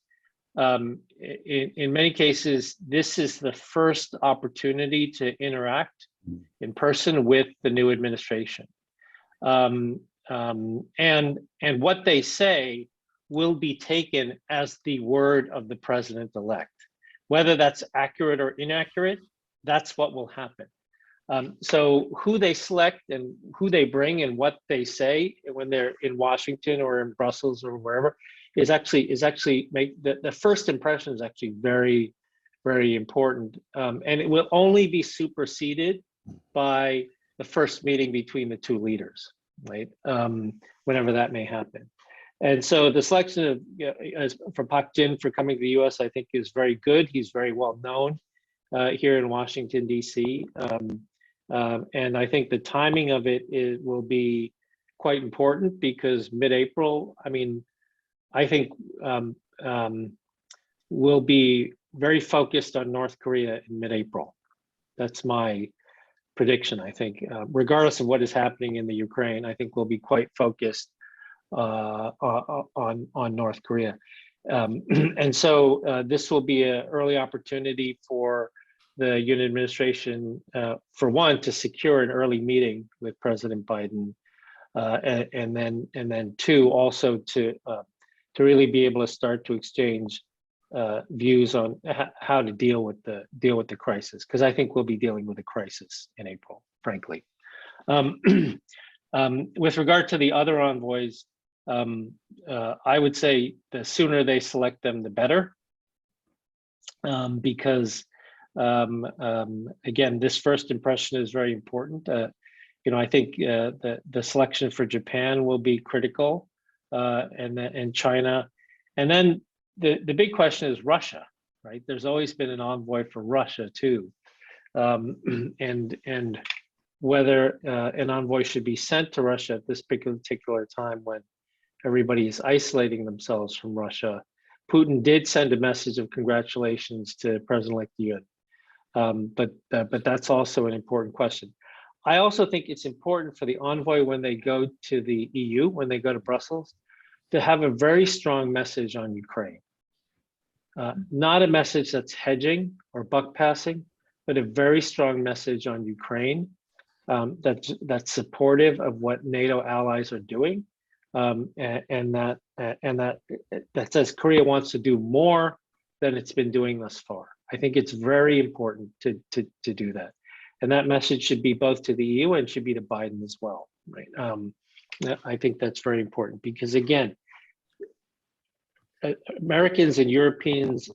in many cases, this is the first opportunity to interact in person with the new administration. And what they say will be taken as the word of the president-elect. Whether that's accurate or inaccurate, that's what will happen. So who they select and who they bring and what they say when they're in Washington or in Brussels or wherever is actually make the first impression is actually very, very important. And it will only be superseded by the first meeting between the two leaders, right? Whenever that may happen. And so the selection of for Pak Jin for coming to the US, I think is very good. He's very well known here in Washington, DC. And I think the timing of it will be quite important because mid-April, I mean, I think we'll be very focused on North Korea in mid-April. That's my prediction, I think. Regardless of what is happening in the Ukraine, I think we'll be quite focused on North Korea. And so this will be an early opportunity for the Yoon administration, for one, to secure an early meeting with President Biden, and then two, also to really be able to start to exchange views on how to deal with the crisis, because I think we'll be dealing with a crisis in April, frankly. With regard to the other envoys, I would say the sooner they select them, the better, because again, this first impression is very important. You know, I think the selection for Japan will be critical, and China, and then the big question is Russia, right? There's always been an envoy for Russia too, and whether an envoy should be sent to Russia at this particular time when everybody is isolating themselves from Russia. Putin did send a message of congratulations to President-elect Yoon, but that's also an important question. I also think it's important for the envoy when they go to the EU, when they go to Brussels, to have a very strong message on Ukraine. Not a message that's hedging or buck passing, but a very strong message on Ukraine that's supportive of what NATO allies are doing, and that says Korea wants to do more than it's been doing thus far. I think it's very important to do that, and that message should be both to the EU and should be to Biden as well, right? I think that's very important because, again, Americans and Europeans,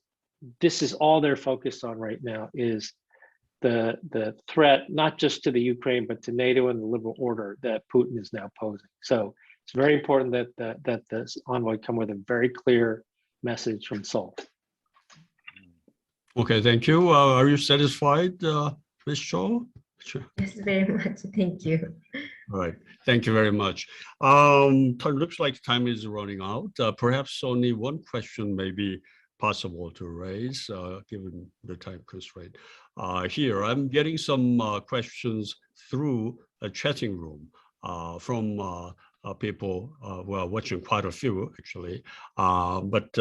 this is all they're focused on right now, is the threat, not just to the Ukraine, but to NATO and the liberal order that Putin is now posing. So it's very important that this envoy come with a very clear message from Seoul. Okay, thank you. Are you satisfied, Ms. Cho? Sure. Yes, very much. Thank you. All right. Thank you very much. Looks like time is running out. Perhaps only one question may be possible to raise, given the time constraint. Here, I'm getting some questions through a chatting room from people who are watching, quite a few actually. But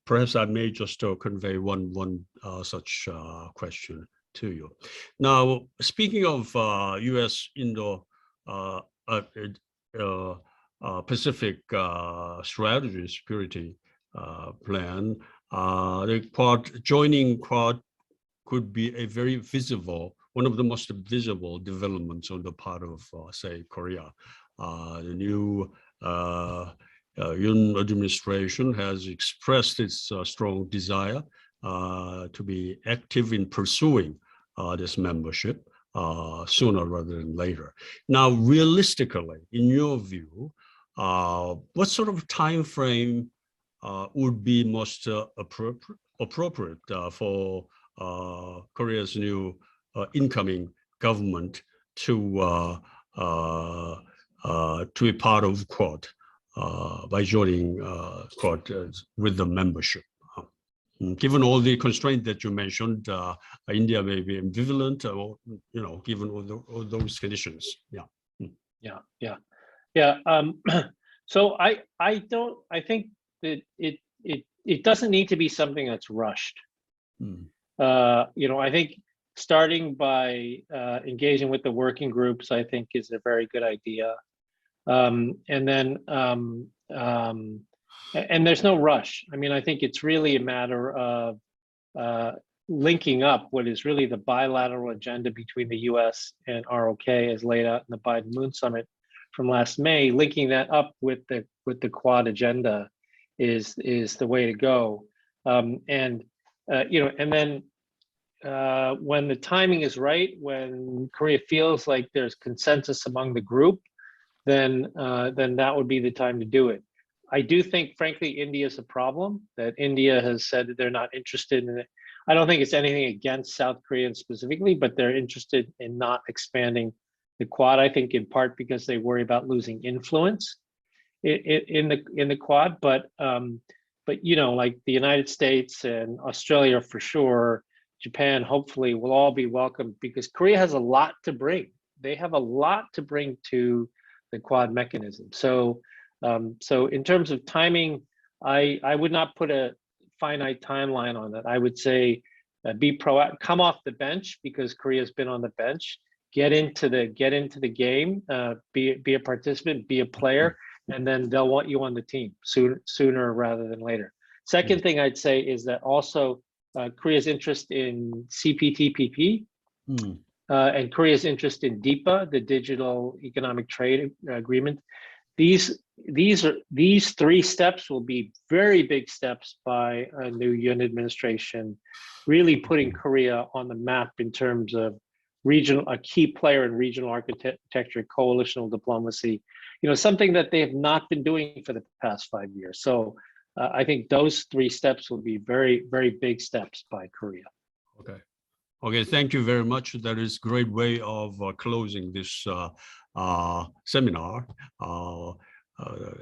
perhaps I may just convey one such question to you. Now, speaking of U.S. Indo Pacific strategy, security plan, the Quad, joining Quad could be a very visible, one of the most visible developments on the part of, say, Korea. The new Yoon administration has expressed its strong desire to be active in pursuing this membership sooner rather than later. Now, realistically, in your view, what sort of time frame would be most appropriate for Korea's new incoming government to be part of Quad by joining Quad with the membership? Given all the constraints that you mentioned, India may be ambivalent, or given all those conditions. So I think that it doesn't need to be something that's rushed. I think starting by engaging with the working groups, I think, is a very good idea. And there's no rush. I mean, I think it's really a matter of linking up what is really the bilateral agenda between the U.S. and ROK as laid out in the Biden-Moon summit from last May. Linking that up with the Quad agenda is the way to go. And then when the timing is right, when Korea feels like there's consensus among the group, then that would be the time to do it. I do think, frankly, India is a problem, that India has said that they're not interested in it. I don't think it's anything against South Korea specifically, but they're interested in not expanding the Quad, I think in part because they worry about losing influence in the Quad. But like the United States and Australia for sure, Japan hopefully will all be welcome, because Korea has a lot to bring. They have a lot to bring to the Quad mechanism. So in terms of timing, I would not put a finite timeline on that. I would say be proactive, come off the bench, because Korea's been on the bench. Get into the game, be a participant, be a player, and then they'll want you on the team sooner rather than later. Second thing I'd say is that also Korea's interest in CPTPP and Korea's interest in DIPA, the Digital Economic Trade Agreement. These three steps will be very big steps by a new Yoon administration, really putting Korea on the map in terms of a key player in regional architecture, coalitional diplomacy, something that they have not been doing for the past 5 years. So I think those three steps will be very, very big steps by Korea. Okay, thank you very much. That is a great way of closing this seminar.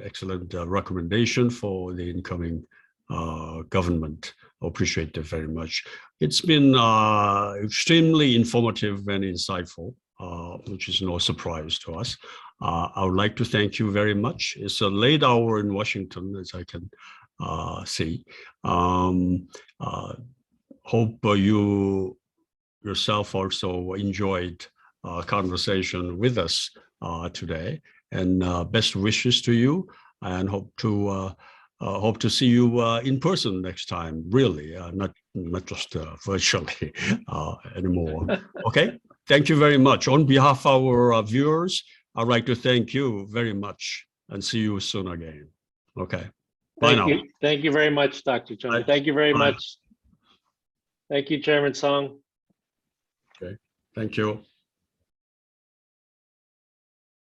Excellent recommendation for the incoming government. I appreciate it very much. It's been extremely informative and insightful, which is no surprise to us. I would like to thank you very much. It's a late hour in Washington, as I can see. Hope you yourself also enjoyed conversation with us today, and best wishes to you, and hope to see you in person next time, really, not just virtually anymore. Okay, thank you very much. On behalf of our viewers, I'd like to thank you very much and see you soon again. Okay, bye now. Thank you very much, Dr. Chung. Bye. Thank you very Bye. much. Thank you, Chairman Song. Okay, thank you.